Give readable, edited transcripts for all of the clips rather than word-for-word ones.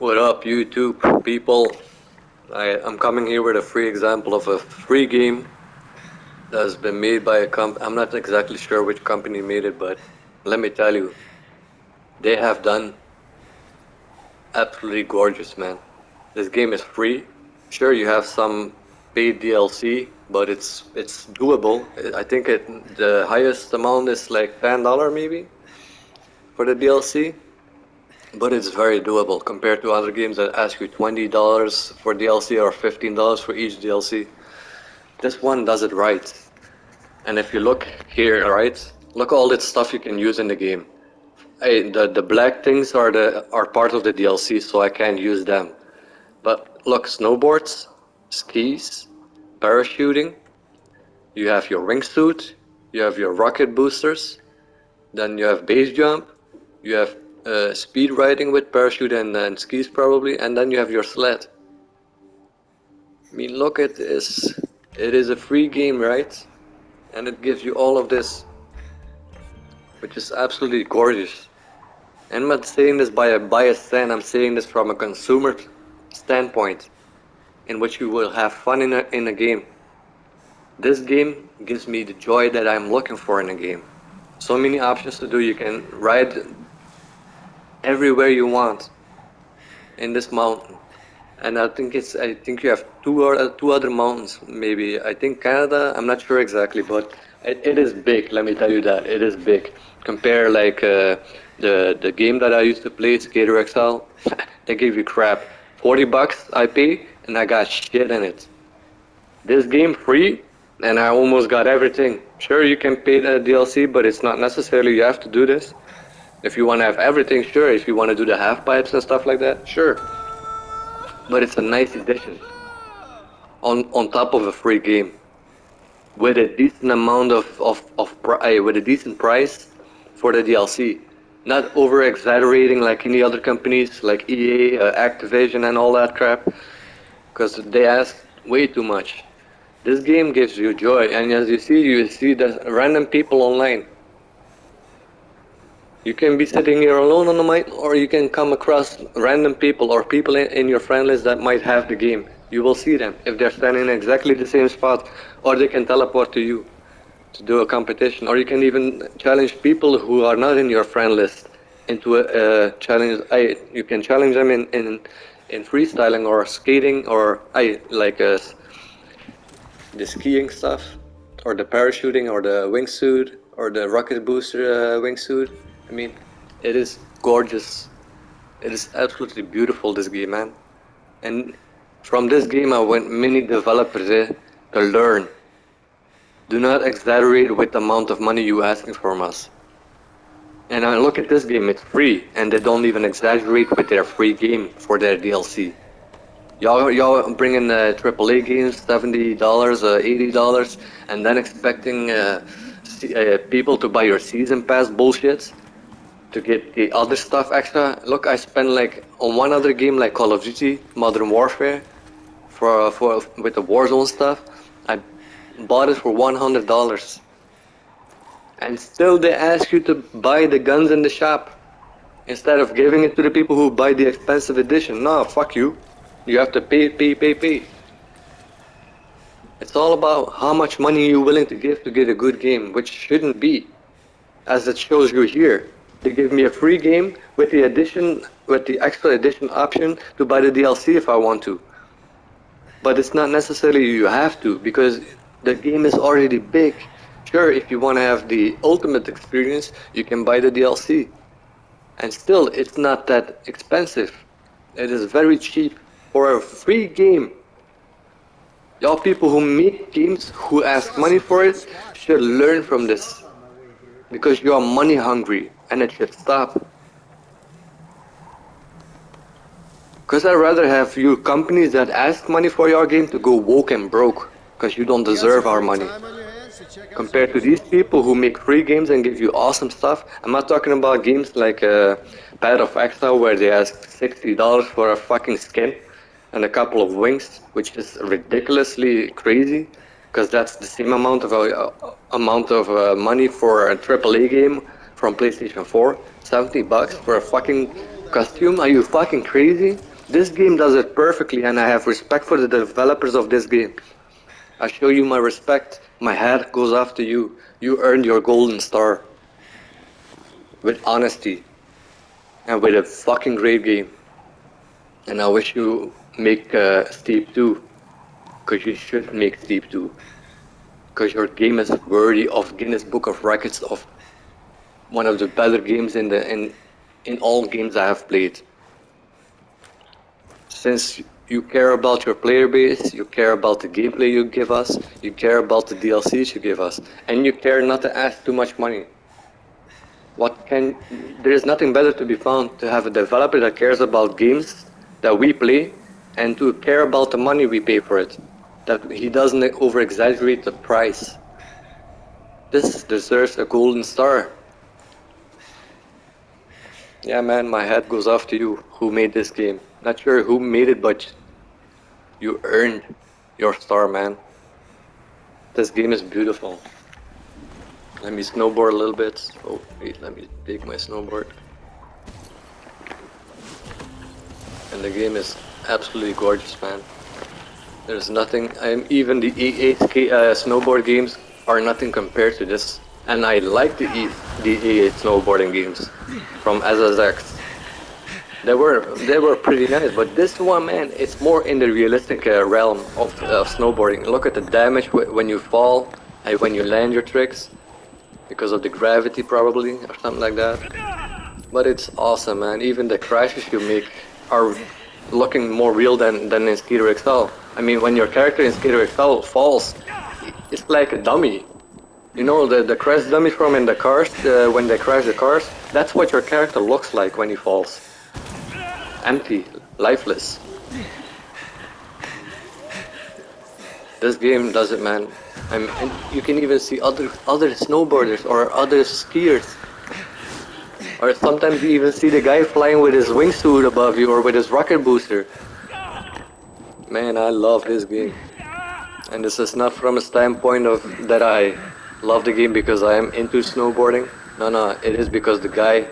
What up, YouTube people? I'm coming here with a free example of a free game that has been made by a I'm not exactly sure which company made it, but let me tell you, they have done absolutely gorgeous, man. This game is free. Sure, you have some paid DLC, but it's doable. I think the highest amount is like $10 maybe for the DLC. But it's very doable compared to other games that ask you $20 for DLC or $15 for each DLC. This one does it right. And if you look here, right, look all that stuff you can use in the game. The black things are part of the DLC, so I can't use them. But look, snowboards, skis, parachuting. You have your wingsuit. You have your rocket boosters. Then you have base jump. You have speed riding with parachute and skis probably, and then you have your sled. I mean, look at this. It is a free game, right? And it gives you all of this, which is absolutely gorgeous. And I'm not saying this by a biased stand, I'm saying this from a consumer standpoint, in which you will have fun in a game. This game gives me the joy that I'm looking for in a game. So many options to do. You can ride everywhere you want in this mountain. And I think you have two other mountains maybe. I think Canada, I'm not sure exactly, but it is big, let me tell you that. It is big. Compare like the game that I used to play, Skater XL, they give you crap. 40 bucks I pay and I got shit in it. This game free and I almost got everything. Sure, you can pay the DLC, but it's not necessarily you have to do this. If you want to have everything, sure. If you want to do the half pipes and stuff like that, sure. But it's a nice addition on top of a free game with a decent amount with a decent price for the DLC. Not over exaggerating like any other companies like EA, Activision, and all that crap, because they ask way too much. This game gives you joy, and as you see the random people online. You can be sitting here alone on the mic, or you can come across random people or people in your friend list that might have the game. You will see them if they're standing in exactly the same spot, or they can teleport to you to do a competition, or you can even challenge people who are not in your friend list into a challenge. You can challenge them in freestyling or skating or the skiing stuff, or the parachuting, or the wingsuit, or the rocket booster wingsuit. I mean, it is gorgeous. It is absolutely beautiful, this game, man. And from this game, I want many developers to learn. Do not exaggerate with the amount of money you asking from us. And I look at this game, it's free, and they don't even exaggerate with their free game for their DLC. Y'all bringing AAA games, $70, $80, and then expecting people to buy your season pass bullshit to get the other stuff extra. Look, I spent like on one other game like Call of Duty, Modern Warfare, for with the Warzone stuff. I bought it for $100, and still they ask you to buy the guns in the shop instead of giving it to the people who buy the expensive edition. No, fuck you. You have to pay. It's all about how much money you're willing to give to get a good game, which shouldn't be, as it shows you here. They give me a free game with the extra edition option to buy the DLC if I want to. But it's not necessarily you have to, because the game is already big. Sure, if you want to have the ultimate experience, you can buy the DLC. And still, it's not that expensive. It is very cheap for a free game. Y'all people who make games, who ask money for it, should learn from this. Because you are money hungry, and it should stop. Because I'd rather have you companies that ask money for your game to go woke and broke, because you don't deserve our money. Compared to these people who make free games and give you awesome stuff. I'm not talking about games like Path of Exile where they ask $60 for a fucking skin and a couple of wings, which is ridiculously crazy, because that's the same amount of money for a AAA game from PlayStation 4. $70 for a fucking costume? Are you fucking crazy? This game does it perfectly, and I have respect for the developers of this game. I show you my respect. My hat goes off to you. You earned your golden star with honesty and with a fucking great game. And I wish you make Steep 2, because you should make Steep 2. Because your game is worthy of Guinness Book of Records of one of the better games in all games I have played. Since you care about your player base, you care about the gameplay you give us, you care about the DLCs you give us, and you care not to ask too much money. There is nothing better to be found to have a developer that cares about games that we play and to care about the money we pay for it. That he doesn't over exaggerate the price. This deserves a golden star. Yeah, man, my hat goes off to you who made this game. Not sure who made it, but you earned your star, man. This game is beautiful. Let me snowboard a little bit. Oh, wait, let me take my snowboard. And the game is absolutely gorgeous, man. There's nothing. Even the EA snowboard games are nothing compared to this. And I like the EA snowboarding games from SSX. They were pretty nice, but this one, man, it's more in the realistic realm of snowboarding. Look at the damage when you fall and when you land your tricks, because of the gravity probably or something like that. But it's awesome, man. Even the crashes you make are looking more real than in Skater XL. I mean, when your character in Skater XL falls, it's like a dummy. You know, the crash dummy from in the cars, when they crash the cars, that's what your character looks like when he falls. Empty, lifeless. This game does it, man. And you can even see other snowboarders or other skiers. Or sometimes you even see the guy flying with his wingsuit above you or with his rocket booster. Man, I love this game. And this is not from a standpoint of that I love the game because I am into snowboarding. No, it is because the guy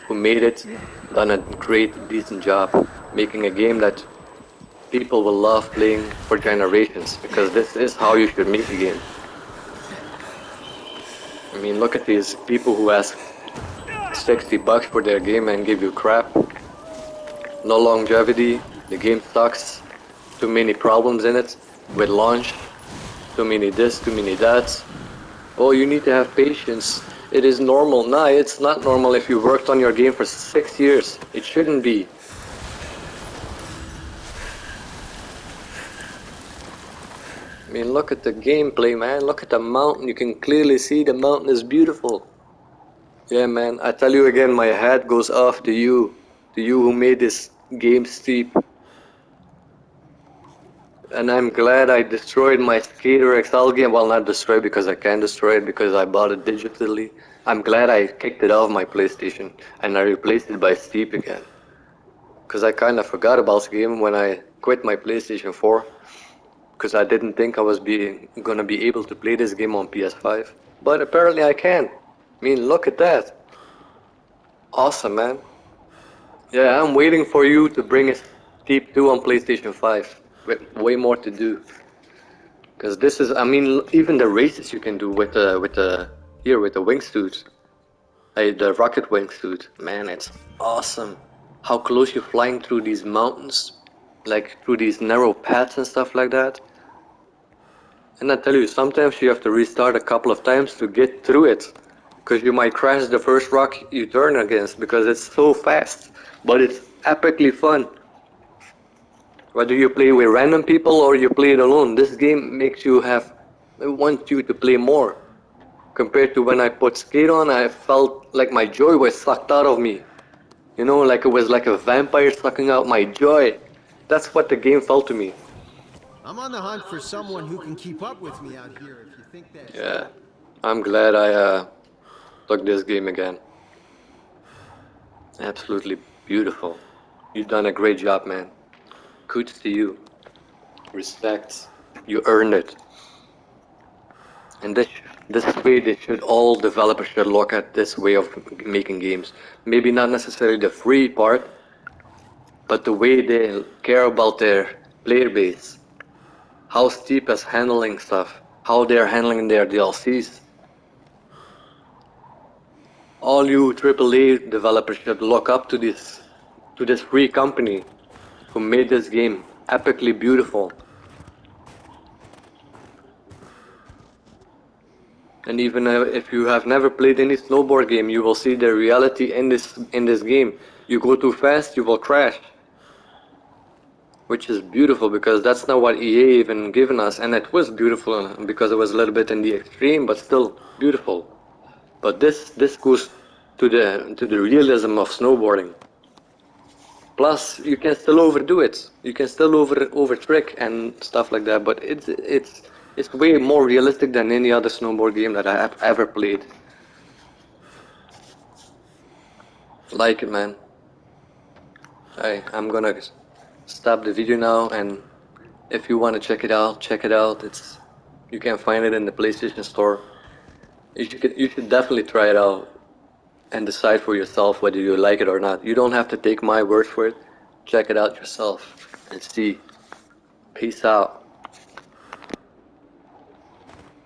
who made it done a great, decent job making a game that people will love playing for generations, because this is how you should make a game. I mean, look at these people who ask $60 for their game and give you crap. No longevity, the game sucks, too many problems in it with launch, too many this, too many that. Oh, you need to have patience. It is normal. Nah, it's not normal if you worked on your game for 6 years. It shouldn't be. I mean, look at the gameplay, man. Look at the mountain. You can clearly see the mountain is beautiful. Yeah, man. I tell you again, my hat goes off to you. To you who made this game steep. And I'm glad I destroyed my Skater XL game. Well, not destroy because I can't destroy it because I bought it digitally. I'm glad I kicked it off my PlayStation and I replaced it by Steep again. Because I kind of forgot about the game when I quit my PlayStation 4. Because I didn't think I was gonna be able to play this game on PS5. But apparently I can. I mean, look at that. Awesome, man. Yeah, I'm waiting for you to bring a Steep 2 on PlayStation 5. With way more to do. Because this is, I mean, even the races you can do with the wingsuit, the rocket wingsuit, man, it's awesome. How close you're flying through these mountains, like through these narrow paths and stuff like that. And I tell you, sometimes you have to restart a couple of times to get through it, because you might crash the first rock you turn against because it's so fast. But it's epically fun. Whether you play with random people or you play it alone, this game makes you want you to play more. Compared to when I put Skate on, I felt like my joy was sucked out of me. You know, like it was like a vampire sucking out my joy. That's what the game felt to me. I'm on the hunt for someone who can keep up with me out here, if you think that. Yeah, I'm glad I took this game again. Absolutely beautiful. You've done a great job, man. Kudos to you. Respect. You earned it. And this way they should, all developers should look at this way of making games. Maybe not necessarily the free part, but the way they care about their player base, how Steep is handling stuff, how they're handling their DLCs. All you AAA developers should look up to this free company who made this game epically beautiful. And even if you have never played any snowboard game, you will see the reality in this game. You go too fast, you will crash, which is beautiful because that's not what EA even given us, and it was beautiful because it was a little bit in the extreme, but still beautiful. But this goes to the realism of snowboarding. Plus, you can still overdo it. You can still over trick and stuff like that. But it's way more realistic than any other snowboard game that I have ever played. Like it, man. I'm gonna stop the video now, and if you wanna check it out, check it out. It's you can find it in the PlayStation Store. You should definitely try it out and decide for yourself whether you like it or not. You don't have to take my word for it. Check it out yourself and see. Peace out.